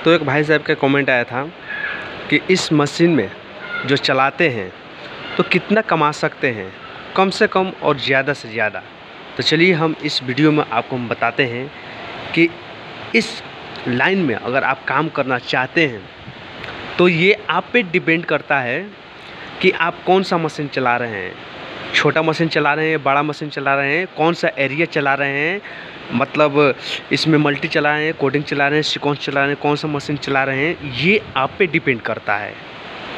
तो एक भाई साहब का कमेंट आया था कि इस मशीन में जो चलाते हैं तो कितना कमा सकते हैं, कम से कम और ज़्यादा से ज़्यादा। तो चलिए हम इस वीडियो में आपको हम बताते हैं कि इस लाइन में अगर आप काम करना चाहते हैं तो ये आप पे डिपेंड करता है कि आप कौन सा मशीन चला रहे हैं। छोटा मशीन चला रहे हैं, बड़ा मशीन चला रहे हैं, कौन सा एरिया चला रहे हैं, मतलब इसमें मल्टी चला रहे हैं, कोडिंग चला रहे हैं, सीक्वेंस चला रहे हैं, कौन सा मशीन चला रहे हैं, ये आप पे डिपेंड करता है।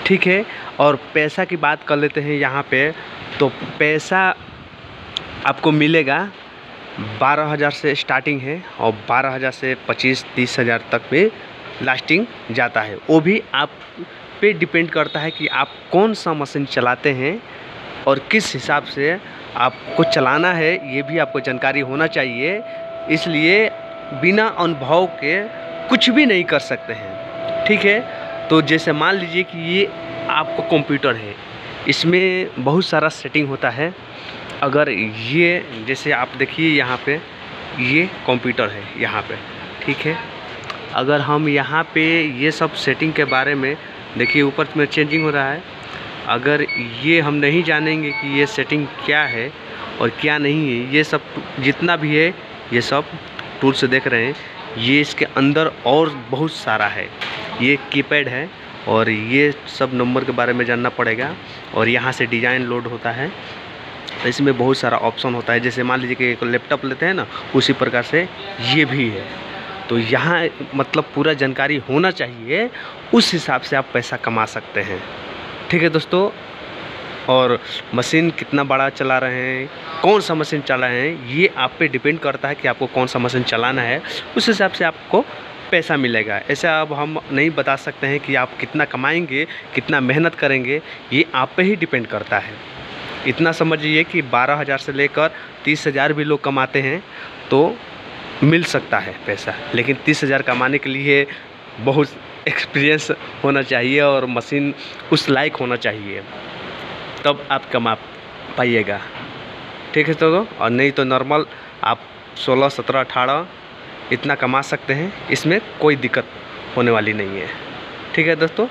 ठीक है। और पैसा की बात कर लेते हैं यहाँ पे। तो पैसा आपको मिलेगा 12,000 से स्टार्टिंग है और 12,000 से 25-30 हज़ार तक में लास्टिंग जाता है। वो भी आप पे डिपेंड करता है कि आप कौन सा मशीन चलाते हैं और किस हिसाब से आपको चलाना है, ये भी आपको जानकारी होना चाहिए। इसलिए बिना अनुभव के कुछ भी नहीं कर सकते हैं। ठीक है। तो जैसे मान लीजिए कि ये आपको कंप्यूटर है, इसमें बहुत सारा सेटिंग होता है। अगर ये जैसे आप देखिए यहाँ पे ये कंप्यूटर है यहाँ पे, ठीक है। अगर हम यहाँ पे ये सब सेटिंग के बारे में देखिए, ऊपर में चेंजिंग हो रहा है। अगर ये हम नहीं जानेंगे कि ये सेटिंग क्या है और क्या नहीं है, ये सब जितना भी है ये सब टूल से देख रहे हैं, ये इसके अंदर और बहुत सारा है। ये कीपैड है और ये सब नंबर के बारे में जानना पड़ेगा। और यहाँ से डिज़ाइन लोड होता है, तो इसमें बहुत सारा ऑप्शन होता है। जैसे मान लीजिए कि एक लैपटॉप लेते हैं ना, उसी प्रकार से ये भी है। तो यहाँ मतलब पूरा जानकारी होना चाहिए, उस हिसाब से आप पैसा कमा सकते हैं। ठीक है दोस्तों। और मशीन कितना बड़ा चला रहे हैं, कौन सा मशीन चला रहे हैं, ये आप पे डिपेंड करता है कि आपको कौन सा मशीन चलाना है, उस हिसाब से आपको पैसा मिलेगा। ऐसा अब हम नहीं बता सकते हैं कि आप कितना कमाएंगे, कितना मेहनत करेंगे, ये आप पे ही डिपेंड करता है। इतना समझिए कि 12,000 से लेकर 30,000 भी लोग कमाते हैं तो मिल सकता है पैसा। लेकिन 30,000 कमाने के लिए बहुत एक्सपीरियंस होना चाहिए और मशीन उस लायक होना चाहिए, तब आप कमा पाइएगा। ठीक है। तो और नहीं तो नॉर्मल आप 16, 17, 18 इतना कमा सकते हैं, इसमें कोई दिक्कत होने वाली नहीं है। ठीक है दोस्तों।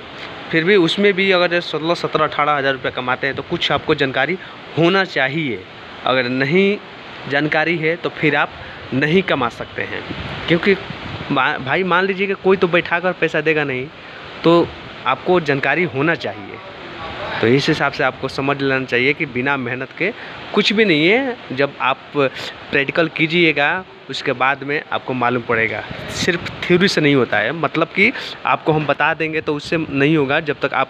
फिर भी उसमें भी अगर 16, 17, 18 हज़ार रुपये कमाते हैं तो कुछ आपको जानकारी होना चाहिए। अगर नहीं जानकारी है तो फिर आप नहीं कमा सकते हैं, क्योंकि भाई मान लीजिए कि कोई तो बैठा कर पैसा देगा नहीं, तो आपको जानकारी होना चाहिए। तो इस हिसाब से आपको समझ लेना चाहिए कि बिना मेहनत के कुछ भी नहीं है। जब आप प्रैक्टिकल कीजिएगा उसके बाद में आपको मालूम पड़ेगा। सिर्फ थ्योरी से नहीं होता है, मतलब कि आपको हम बता देंगे तो उससे नहीं होगा। जब तक आप